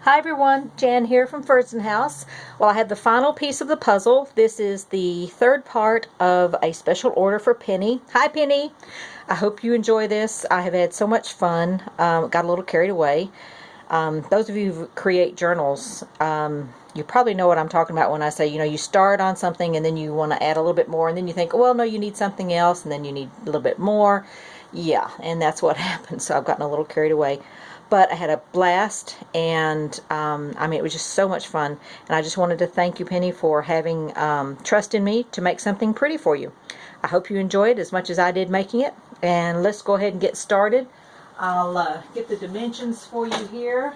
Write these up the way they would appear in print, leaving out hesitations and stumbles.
Hi everyone, Jan here from Fursdon House. Well, I had the final piece of the puzzle. This is the third part of a special order for Penny. Hi Penny! I hope you enjoy this. I have had so much fun. Got a little carried away. Those of you who create journals, you probably know what I'm talking about when I say, you start on something and then you want to add a little bit more and then you think, well, no, you need something else and then you need a little bit more. Yeah, and that's what happened. So I've gotten a little carried away. But I had a blast, and it was just so much fun. And I just wanted to thank you, Penny, for having trust in me to make something pretty for you. I hope you enjoyed as much as I did making it. And let's go ahead and get started. I'll get the dimensions for you here.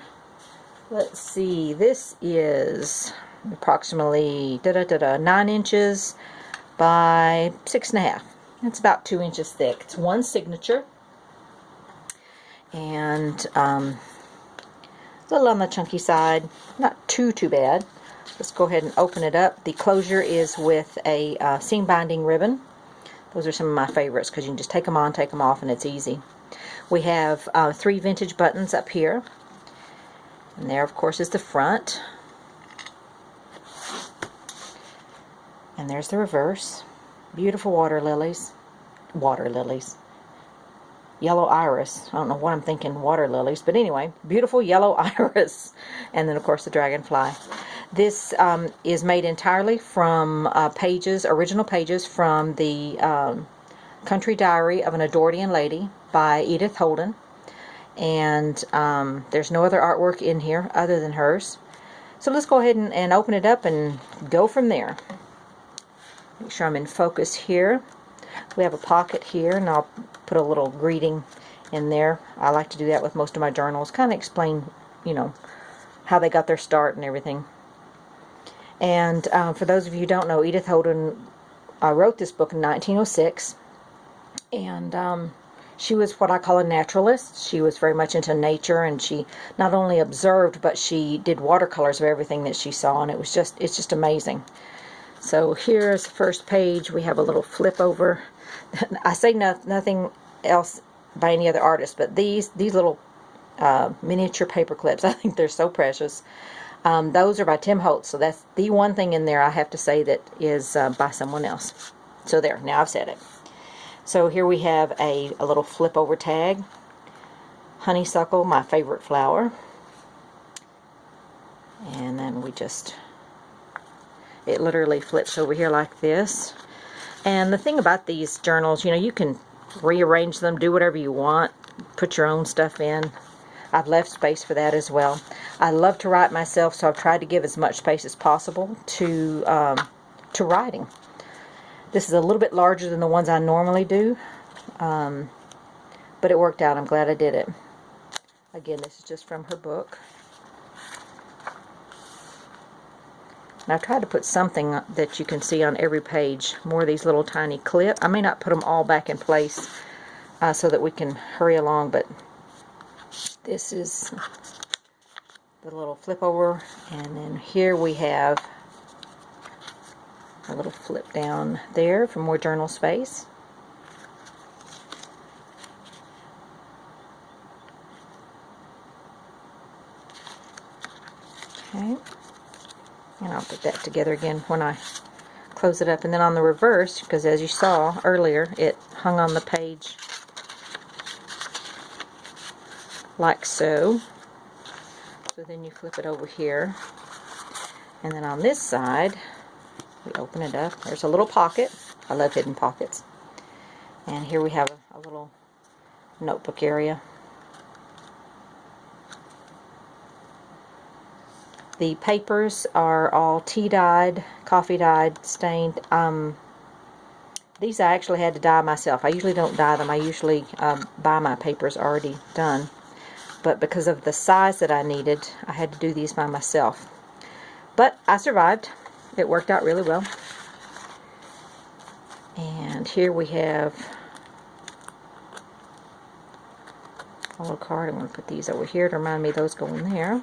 Let's see, this is approximately 9 inches by 6.5. It's about 2 inches thick. It's one signature. And a little on the chunky side, not too bad. Let's go ahead and open it up. The closure is with a seam binding ribbon. Those are some of my favorites because you can just take them on, take them off, and it's easy. We have 3 vintage buttons up here, and there of course is the front, and there's the reverse. Beautiful water lilies. Yellow iris. I don't know what I'm thinking, water lilies, but anyway, beautiful yellow iris. And then of course the dragonfly. This is made entirely from original pages from the Country Diary of an Edwardian Lady by Edith Holden. And there's no other artwork in here other than hers. So let's go ahead and open it up and go from there. Make sure I'm in focus here. We have a pocket here, and I'll put a little greeting in there. I like to do that with most of my journals, kind of explain, how they got their start and everything. And for those of you who don't know, Edith Holden wrote this book in 1906, and she was what I call a naturalist. She was very much into nature, and she not only observed, but she did watercolors of everything that she saw, and it's just amazing. So here's the first page. We have a little flip over. I say nothing else by any other artist, but these little miniature paper clips, I think they're so precious. Those are by Tim Holtz, so that's the one thing in there I have to say that is by someone else. So there, now I've said it. So here we have a little flip over tag. Honeysuckle, my favorite flower. And then it literally flips over here like this. And the thing about these journals, you can rearrange them, do whatever you want, put your own stuff in. I've left space for that as well. I love to write myself, so I've tried to give as much space as possible to writing. This is a little bit larger than the ones I normally do, but it worked out. I'm glad I did it. Again, this is just from her book. And I've tried to put something that you can see on every page. More of these little tiny clips. I may not put them all back in place so that we can hurry along, but this is the little flip over. And then here we have a little flip down there for more journal space. Okay. And I'll put that together again when I close it up. And then on the reverse, because as you saw earlier, it hung on the page like so. So then you flip it over here. And then on this side, we open it up. There's a little pocket. I love hidden pockets. And here we have a little notebook area. The papers are all tea-dyed, coffee-dyed, stained. These I actually had to dye myself. I usually don't dye them. I usually buy my papers already done. But because of the size that I needed, I had to do these by myself. But I survived. It worked out really well. And here we have a little card. I'm going to put these over here to remind me those go in there.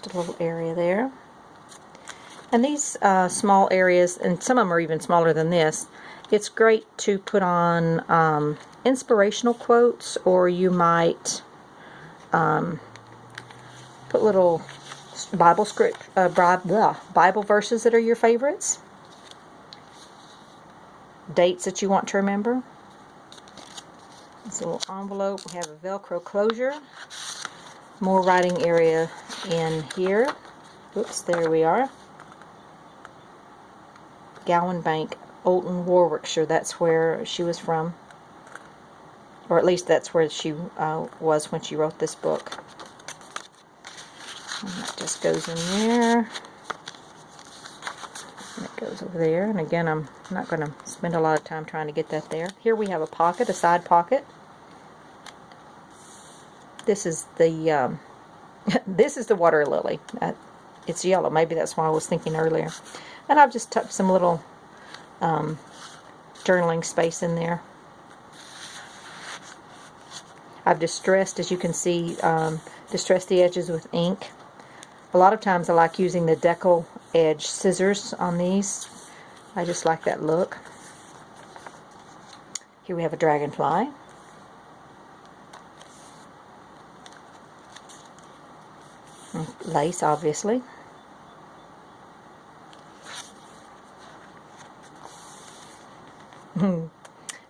A little area there. And these small areas, and some of them are even smaller than this, It's great to put on inspirational quotes, or you might put little Bible Bible verses that are your favorites, dates that you want to remember. This little envelope, we have a Velcro closure, more writing area in here. Oops, there we are. Gowan Bank, Olton, Warwickshire, that's where she was from. Or at least that's where she was when she wrote this book. And that just goes in there. And it goes over there. And again, I'm not going to spend a lot of time trying to get that there. Here we have a pocket, a side pocket. This is the this is the water lily. It's yellow. Maybe that's why I was thinking earlier. And I've just tucked some little journaling space in there. I've distressed, as you can see, distressed the edges with ink. A lot of times I like using the decal edge scissors on these. I just like that look. Here we have a dragonfly. Lace, obviously. It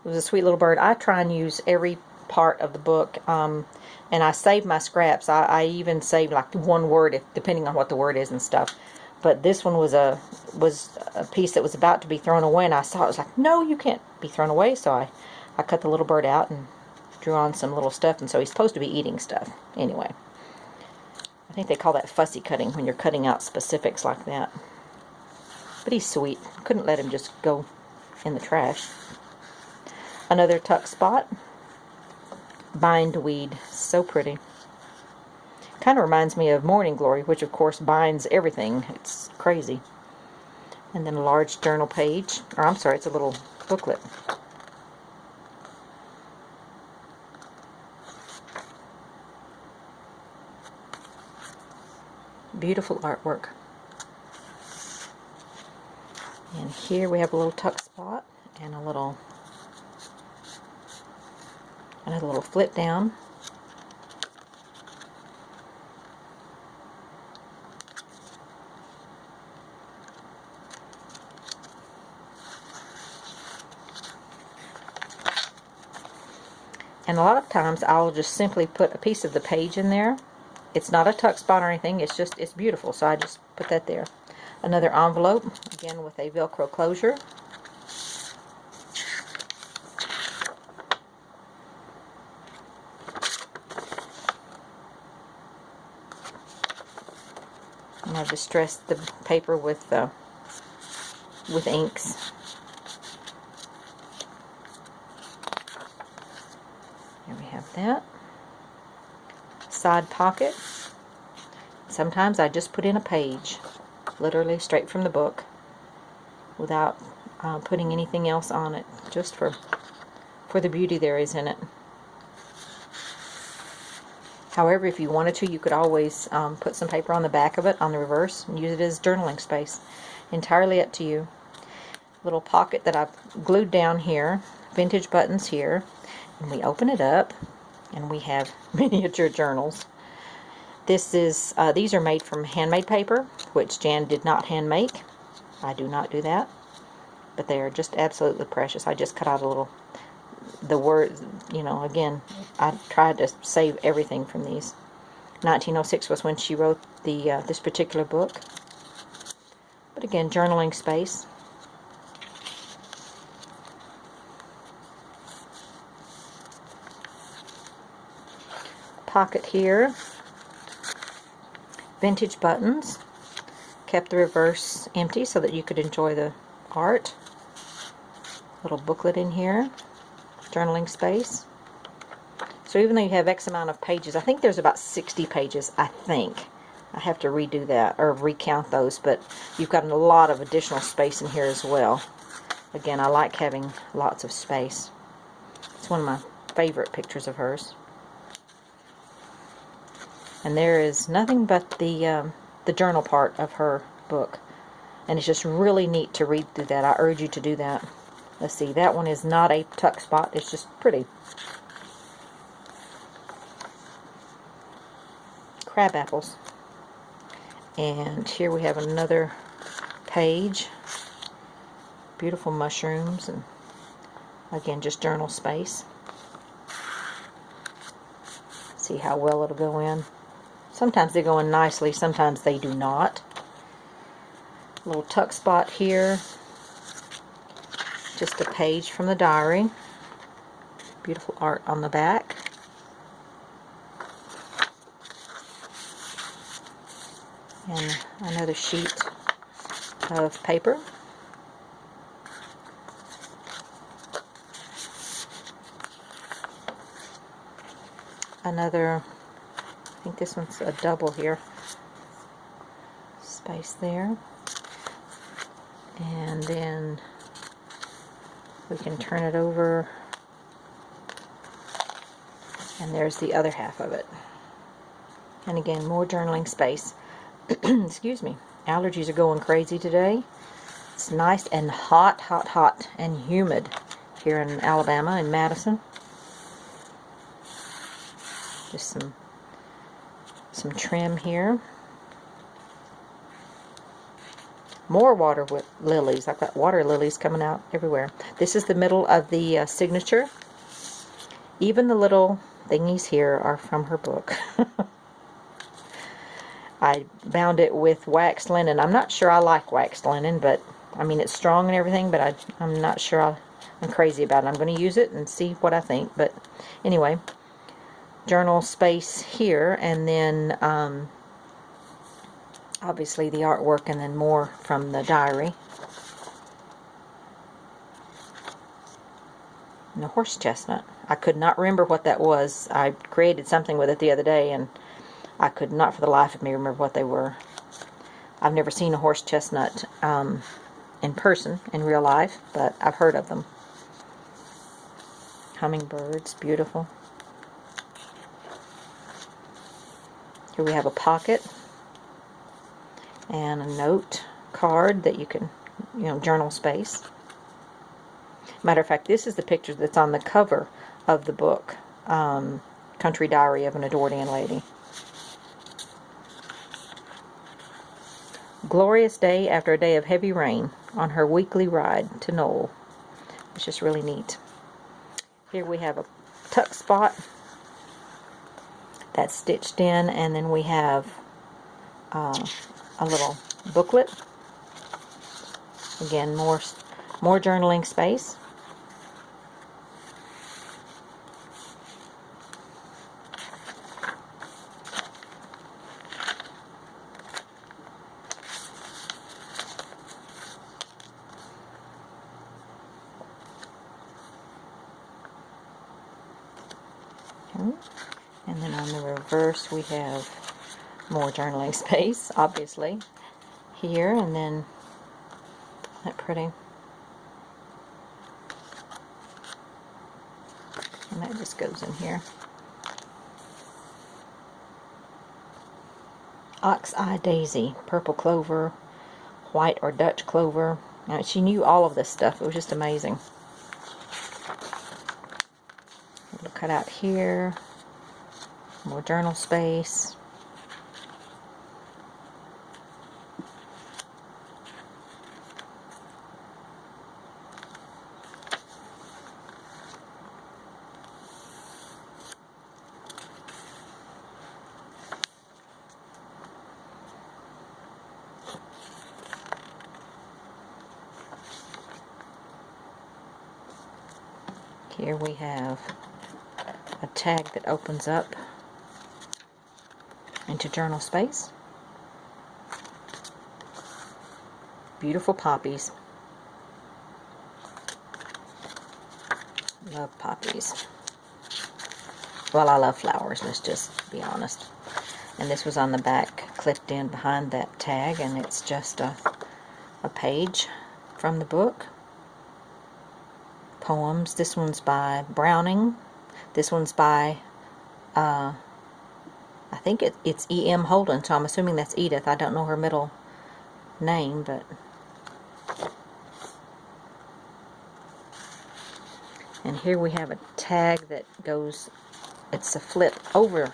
was a sweet little bird. I try and use every part of the book, and I save my scraps. I even save like one word, depending on what the word is and stuff. But this one was a piece that was about to be thrown away, and I saw it. I was like, no, you can't be thrown away. So I cut the little bird out and drew on some little stuff, and so he's supposed to be eating stuff. Anyway, I think they call that fussy cutting, when you're cutting out specifics like that. But he's sweet. Couldn't let him just go in the trash. Another tuck spot. Bindweed. So pretty. Kind of reminds me of Morning Glory, which of course binds everything. It's crazy. And then a large journal page. Or I'm sorry, it's a little booklet. Beautiful artwork. And here we have a little tuck spot and another little flip down. And a lot of times I'll just simply put a piece of the page in there. It's not a tuck spot or anything, it's beautiful, so I just put that there. Another envelope, again with a Velcro closure. And I've distressed the paper with inks. There we have that. Side pocket. Sometimes I just put in a page, literally straight from the book, without putting anything else on it, just for the beauty there is in it. However, if you wanted to, you could always put some paper on the back of it, on the reverse, and use it as journaling space. Entirely up to you. Little pocket that I've glued down here, vintage buttons here, and we open it up, and we have miniature journals. These are made from handmade paper, which Jan did not hand make. I do not do that, but they are just absolutely precious. I just cut out the words, again, I tried to save everything from these. 1906 was when she wrote this particular book. But again, journaling space. Pocket here. Vintage buttons. Kept the reverse empty so that you could enjoy the art. Little booklet in here. Journaling space. So even though you have X amount of pages, I think there's about 60 pages, I think. I have to redo that, or recount those, but you've got a lot of additional space in here as well. Again, I like having lots of space. It's one of my favorite pictures of hers. And there is nothing but the journal part of her book. And it's just really neat to read through that. I urge you to do that. Let's see, that one is not a tuck spot. It's just pretty. Crab apples. And here we have another page. Beautiful mushrooms, and again, just journal space. See how well it'll go in. Sometimes they go in nicely, sometimes they do not. Little tuck spot here. Just a page from the diary. Beautiful art on the back. And another sheet of paper. Another, I think this one's a double here. Space there. And then we can turn it over. And there's the other half of it. And again, more journaling space. Excuse me. Allergies are going crazy today. It's nice and hot, hot, hot and humid here in Alabama, in Madison. Just some trim here. More water with lilies. I've got water lilies coming out everywhere. This is the middle of the signature. Even the little thingies here are from her book. I bound it with waxed linen. I'm not sure I like waxed linen, but I mean, it's strong and everything, but I'm not sure I'm crazy about it. I'm going to use it and see what I think. But anyway, journal space here, and then obviously the artwork, and then more from the diary. And the horse chestnut. I could not remember what that was. I created something with it the other day, and I could not for the life of me remember what they were. I've never seen a horse chestnut in person, in real life, but I've heard of them. Hummingbirds, beautiful. Here we have a pocket and a note card that you can, journal space. Matter of fact, this is the picture that's on the cover of the book, Country Diary of an Edwardian Lady. Glorious day after a day of heavy rain on her weekly ride to Knoll. It's just really neat. Here we have a tuck spot that's stitched in, and then we have a little booklet. Again, more journaling space. And then on the reverse we have more journaling space, obviously, here, and then that pretty. And that just goes in here. Ox-eye daisy, purple clover, white or Dutch clover. Now, she knew all of this stuff. It was just amazing. A little cut out here. More journal space. Here we have a tag that opens up into journal space. Beautiful poppies. Love poppies. Well, I love flowers, let's just be honest. And this was on the back, clipped in behind that tag, and it's just a page from the book. Poems. This one's by Browning. This one's by I think it's E.M. Holden, so I'm assuming that's Edith. I don't know her middle name, but And here we have a tag that goes, it's a flip over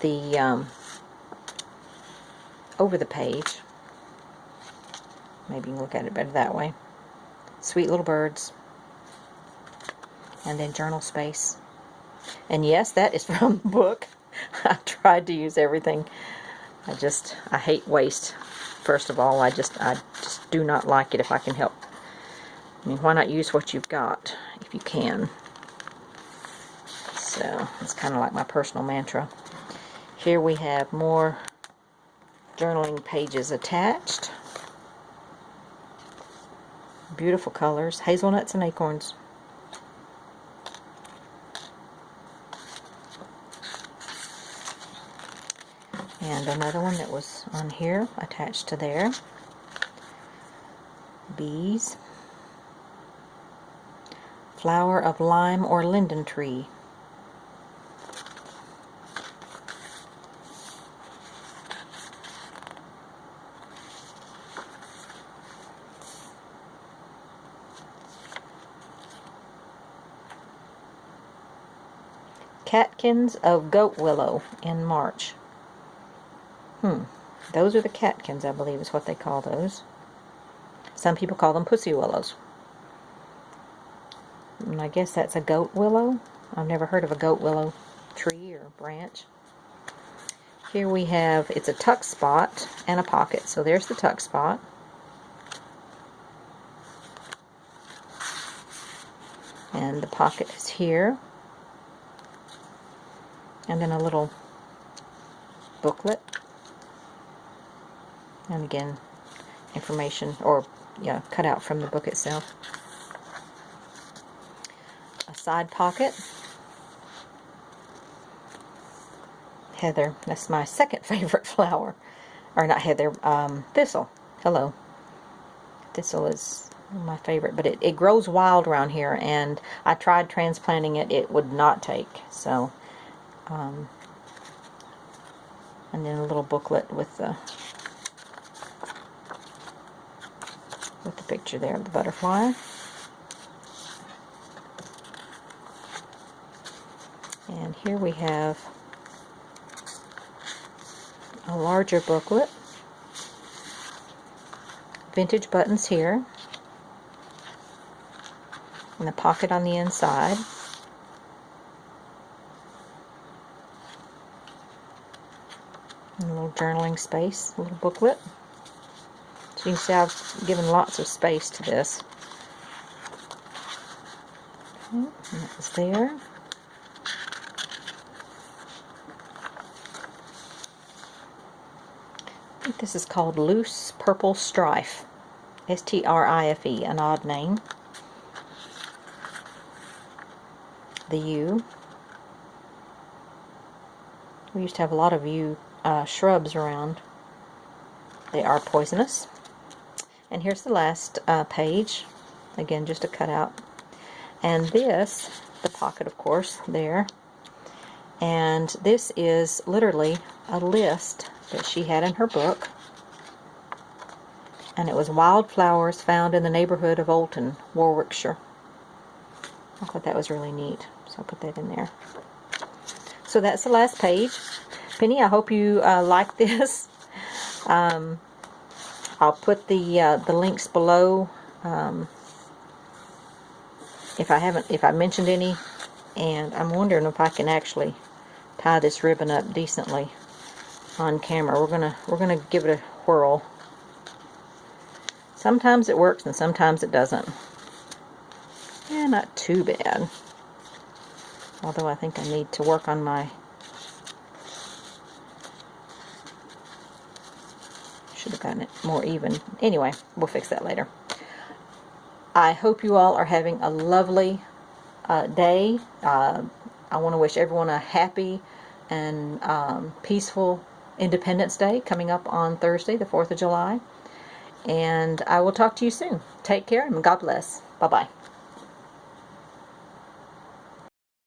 the page. Maybe you can look at it better that way. Sweet little birds. And then journal space. And yes, that is from the book. I tried to use everything. I hate waste. First of all, I just do not like it if I can help. I mean, why not use what you've got if you can? So, it's kind of like my personal mantra. Here we have more journaling pages attached. Beautiful colors, hazelnuts and acorns. And another one that was on here, attached to there. Bees. Flower of lime or linden tree. Catkins of goat willow in March. Those are the catkins, I believe is what they call those. Some people call them pussy willows. And I guess that's a goat willow. I've never heard of a goat willow tree or branch. Here we have, it's a tuck spot and a pocket. So there's the tuck spot. And the pocket is here. And then a little booklet. And again, information, or yeah, cut out from the book itself. A side pocket. Heather, that's my second favorite flower. Or not heather, thistle. Hello. Thistle is my favorite, but it grows wild around here, and I tried transplanting it. It would not take. So, and then a little booklet with the picture there of the butterfly. And here we have a larger booklet. Vintage buttons here. And the pocket on the inside. And a little journaling space, a little booklet. So you can see I've given lots of space to this. Okay, and that was there. I think this is called Loose Purple Strife. S-T-R-I-F-E, an odd name. The yew. We used to have a lot of yew shrubs around. They are poisonous. And here's the last page. Again, just a cutout. And this, the pocket, of course, there. And this is literally a list that she had in her book. And it was wildflowers found in the neighborhood of Oulton, Warwickshire. I thought that was really neat. So I'll put that in there. So that's the last page. Penny, I hope you like this. I'll put the links below if I mentioned any, and I'm wondering if I can actually tie this ribbon up decently on camera. We're gonna give it a whirl. Sometimes it works and sometimes it doesn't. Yeah, not too bad. Although I think I need to work on my... Should have gotten it more even. Anyway, we'll fix that later. I hope you all are having a lovely day. I want to wish everyone a happy and peaceful Independence Day coming up on Thursday, the 4th of July. And I will talk to you soon. Take care and God bless. Bye-bye.